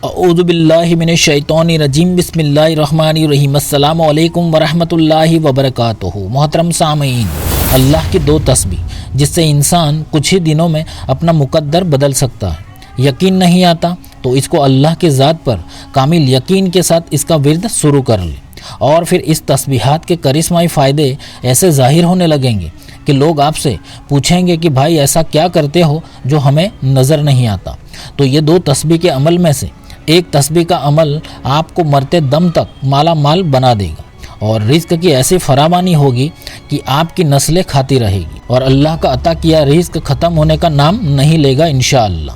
اعوذ باللہ من الشیطان الرجیم بسم اللہ الرحمن الرحیم السلام علیکم ورحمۃ اللہ وبرکاتہ۔ محترم سامعین، اللہ کی دو تسبیح جس سے انسان کچھ ہی دنوں میں اپنا مقدر بدل سکتا ہے۔ یقین نہیں آتا تو اس کو اللہ کی ذات پر کامل یقین کے ساتھ اس کا ورد شروع کر لے، اور پھر اس تسبیحات کے کرشمائی فائدے ایسے ظاہر ہونے لگیں گے کہ لوگ آپ سے پوچھیں گے کہ بھائی ایسا کیا کرتے ہو جو ہمیں نظر نہیں آتا۔ تو یہ دو تسبیح کے عمل میں سے ایک تسبیح کا عمل آپ کو مرتے دم تک مالا مال بنا دے گا، اور رزق کی ایسی فراوانی ہوگی کہ آپ کی نسلیں کھاتی رہے گی، اور اللہ کا عطا کیا رزق ختم ہونے کا نام نہیں لے گا انشاءاللہ۔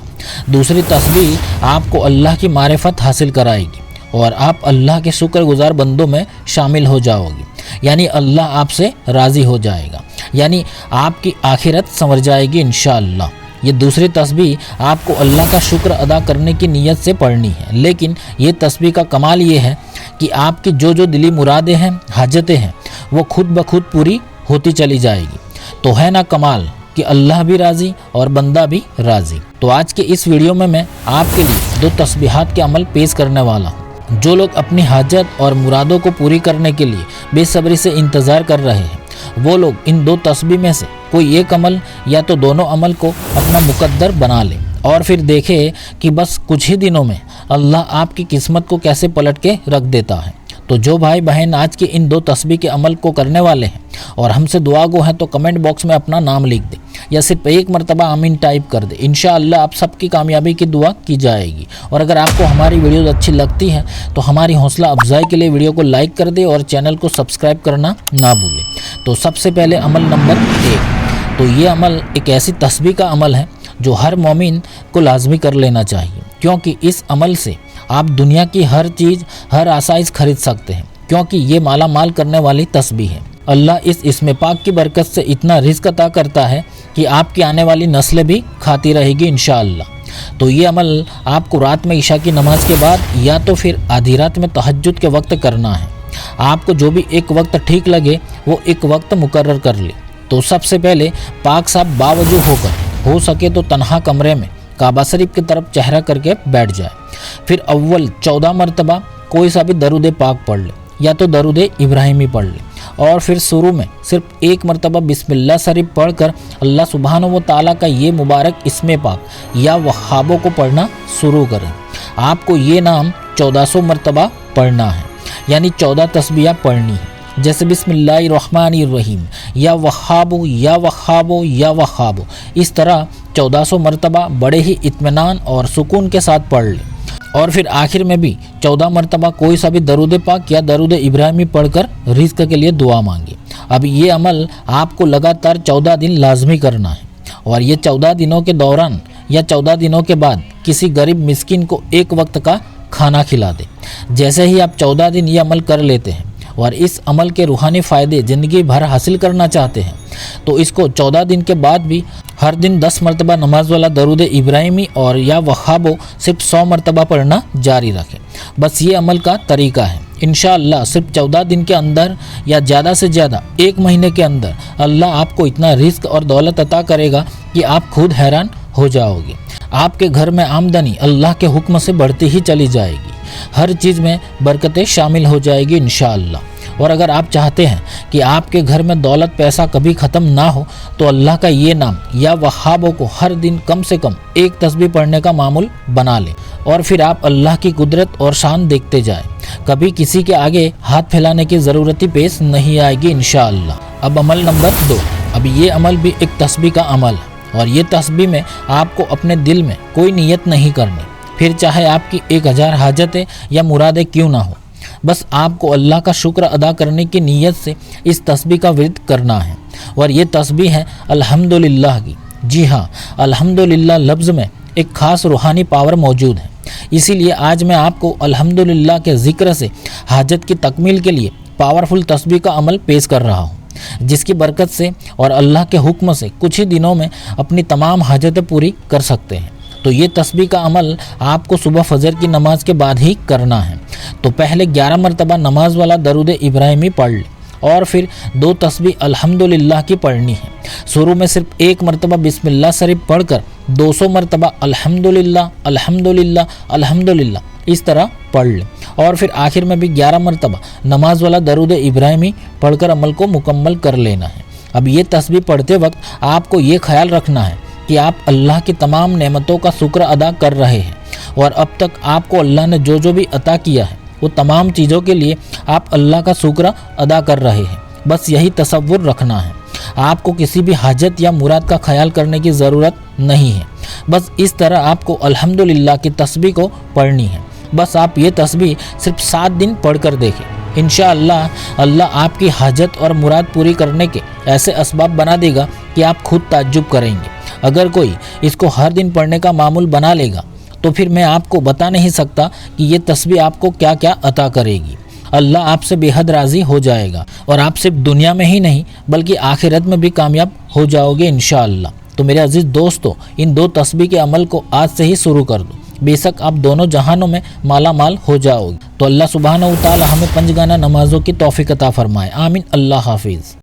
دوسری تسبیح آپ کو اللہ کی معرفت حاصل کرائے گی، اور آپ اللہ کے شکر گزار بندوں میں شامل ہو جاؤ گے، یعنی اللہ آپ سے راضی ہو جائے گا، یعنی آپ کی آخرت سنور جائے گی انشاءاللہ۔ یہ دوسری تسبیح آپ کو اللہ کا شکر ادا کرنے کی نیت سے پڑھنی ہے، لیکن یہ تسبیح کا کمال یہ ہے کہ آپ کی جو دلی مرادیں ہیں، حاجتیں ہیں، وہ خود بخود پوری ہوتی چلی جائے گی۔ تو ہے نا کمال کہ اللہ بھی راضی اور بندہ بھی راضی۔ تو آج کے اس ویڈیو میں آپ کے لیے دو تسبیحات کے عمل پیش کرنے والا ہوں۔ جو لوگ اپنی حاجت اور مرادوں کو پوری کرنے کے لیے بے صبری سے انتظار کر رہے ہیں، وہ لوگ ان دو تسبیح میں سے کوئی ایک عمل یا تو دونوں عمل کو اپنا مقدر بنا لیں، اور پھر دیکھے کہ بس کچھ ہی دنوں میں اللہ آپ کی قسمت کو کیسے پلٹ کے رکھ دیتا ہے۔ تو جو بھائی بہن آج کے ان دو تسبیح کے عمل کو کرنے والے ہیں اور ہم سے دعا گو ہیں، تو کمنٹ باکس میں اپنا نام لکھ دیں یا صرف ایک مرتبہ آمین ٹائپ کر دیں۔ انشاءاللہ آپ سب کی کامیابی کی دعا کی جائے گی۔ اور اگر آپ کو ہماری ویڈیوز اچھی لگتی ہیں تو ہماری حوصلہ افزائی کے لیے ویڈیو کو لائک کر دیں اور چینل کو سبسکرائب کرنا نہ بھولیں۔ تو سب سے پہلے عمل نمبر 1، تو یہ عمل ایک ایسی تسبیح کا عمل ہے جو ہر مومن کو لازمی کر لینا چاہیے، کیونکہ اس عمل سے آپ دنیا کی ہر چیز، ہر آسائش خرید سکتے ہیں، کیونکہ یہ مالا مال کرنے والی تسبیح ہے۔ اللہ اس اسم پاک کی برکت سے اتنا رزق عطا کرتا ہے کہ آپ کی آنے والی نسلیں بھی کھاتی رہے گی انشاءاللہ۔ تو یہ عمل آپ کو رات میں عشاء کی نماز کے بعد یا تو پھر آدھی رات میں تہجد کے وقت کرنا ہے۔ آپ کو جو بھی ایک وقت ٹھیک لگے وہ ایک وقت مقرر کر لے۔ تو سب سے پہلے پاک صاحب باوضو ہو کر، ہو سکے تو تنہا کمرے میں کعبہ شریف کی طرف چہرہ کر کے بیٹھ جائے۔ پھر اول 14 مرتبہ کوئی سا بھی درود پاک پڑھ لے، یا تو درود ابراہیمی پڑھ لے، اور پھر شروع میں صرف ایک مرتبہ بسم اللہ شریف پڑھ کر اللہ سبحانہ و تعالیٰ کا یہ مبارک اسم پاک یا وہابوں کو پڑھنا شروع کریں۔ آپ کو یہ نام 1400 مرتبہ پڑھنا ہے، یعنی 14 تسبیحیں پڑھنی ہے، جیسے بسم اللہ الرحمن الرحیم، یا وہابو یا وہابو یا وہابو، اس طرح 1400 مرتبہ بڑے ہی اطمینان اور سکون کے ساتھ پڑھ لیں۔ اور پھر آخر میں بھی 14 مرتبہ کوئی سا بھی درود پاک یا درود ابراہیمی پڑھ کر رزق کے لیے دعا مانگے۔ اب یہ عمل آپ کو لگاتار 14 دن لازمی کرنا ہے، اور یہ 14 دنوں کے دوران یا 14 دنوں کے بعد کسی غریب مسکین کو ایک وقت کا کھانا کھلا دے۔ جیسے ہی آپ 14 دن یہ عمل کر لیتے ہیں اور اس عمل کے روحانی فائدے زندگی بھر حاصل کرنا چاہتے ہیں، تو اس کو 14 دن کے بعد بھی ہر دن 10 مرتبہ نماز والا درود ابراہیمی اور یا وہابو صرف 100 مرتبہ پڑھنا جاری رکھیں۔ بس یہ عمل کا طریقہ ہے۔ انشاءاللہ صرف 14 دن کے اندر یا زیادہ سے زیادہ ایک مہینے کے اندر اللہ آپ کو اتنا رزق اور دولت عطا کرے گا کہ آپ خود حیران ہو جاؤ گے۔ آپ کے گھر میں آمدنی اللہ کے حکم سے بڑھتی ہی چلی جائے گی، ہر چیز میں برکتیں شامل ہو جائے گی انشاءاللہ۔ اور اگر آپ چاہتے ہیں کہ آپ کے گھر میں دولت پیسہ کبھی ختم نہ ہو، تو اللہ کا یہ نام یا وہابوں کو ہر دن کم سے کم ایک تسبیح پڑھنے کا معمول بنا لیں، اور پھر آپ اللہ کی قدرت اور شان دیکھتے جائیں۔ کبھی کسی کے آگے ہاتھ پھیلانے کی ضرورت ہی پیش نہیں آئے گی انشاءاللہ۔ اب عمل نمبر 2، اب یہ عمل بھی ایک تسبیح کا عمل ہے، اور یہ تسبیح میں آپ کو اپنے دل میں کوئی نیت نہیں کرنی، پھر چاہے آپ کی 1000 حاجتیں یا مرادیں کیوں نہ ہو، بس آپ کو اللہ کا شکر ادا کرنے کی نیت سے اس تسبیح کا ورد کرنا ہے۔ اور یہ تسبیح ہے الحمدللہ کی۔ جی ہاں، الحمدللہ لفظ میں ایک خاص روحانی پاور موجود ہے، اسی لیے آج میں آپ کو الحمدللہ کے ذکر سے حاجت کی تکمیل کے لیے پاورفل تسبیح کا عمل پیش کر رہا ہوں، جس کی برکت سے اور اللہ کے حکم سے کچھ ہی دنوں میں اپنی تمام حاجتیں پوری کر سکتے ہیں۔ تو یہ تسبیح کا عمل آپ کو صبح فجر کی نماز کے بعد ہی کرنا ہے۔ تو پہلے 11 مرتبہ نماز والا درود ابراہیمی پڑھ لیں، اور پھر 2 تسبیح الحمدللہ کی پڑھنی ہے۔ شروع میں صرف ایک مرتبہ بسم اللہ شریف پڑھ کر 200 مرتبہ الحمدللہ الحمدللہ الحمدللہ اس طرح پڑھ لیں، اور پھر آخر میں بھی 11 مرتبہ نماز والا درود ابراہیمی پڑھ کر عمل کو مکمل کر لینا ہے۔ اب یہ تسبیح پڑھتے وقت آپ کو یہ خیال رکھنا ہے کہ آپ اللہ کی تمام نعمتوں کا شکر ادا کر رہے ہیں، اور اب تک آپ کو اللہ نے جو بھی عطا کیا ہے وہ تمام چیزوں کے لیے آپ اللہ کا شکر ادا کر رہے ہیں۔ بس یہی تصور رکھنا ہے، آپ کو کسی بھی حاجت یا مراد کا خیال کرنے کی ضرورت نہیں ہے۔ بس اس طرح آپ کو الحمدللہ کی تسبیح کو پڑھنی ہے۔ بس آپ یہ تسبیح صرف 7 دن پڑھ کر دیکھیں، انشاءاللہ اللہ آپ کی حاجت اور مراد پوری کرنے کے ایسے اسباب بنا دے گا کہ آپ خود تعجب کریں گے۔ اگر کوئی اس کو ہر دن پڑھنے کا معمول بنا لے گا تو پھر میں آپ کو بتا نہیں سکتا کہ یہ تسبیح آپ کو کیا کیا عطا کرے گی۔ اللہ آپ سے بے حد راضی ہو جائے گا، اور آپ صرف دنیا میں ہی نہیں بلکہ آخرت میں بھی کامیاب ہو جاؤ گے انشاءاللہ۔ تو میرے عزیز دوستو، ان 2 تسبیح کے عمل کو آج سے ہی شروع کر دو، بے شک آپ دونوں جہانوں میں مالا مال ہو جاؤ گے۔ تو اللہ سبحانہ و تعالی ہمیں 5 گانا نمازوں کی توفیق عطا فرمائے، آمین۔ اللہ حافظ۔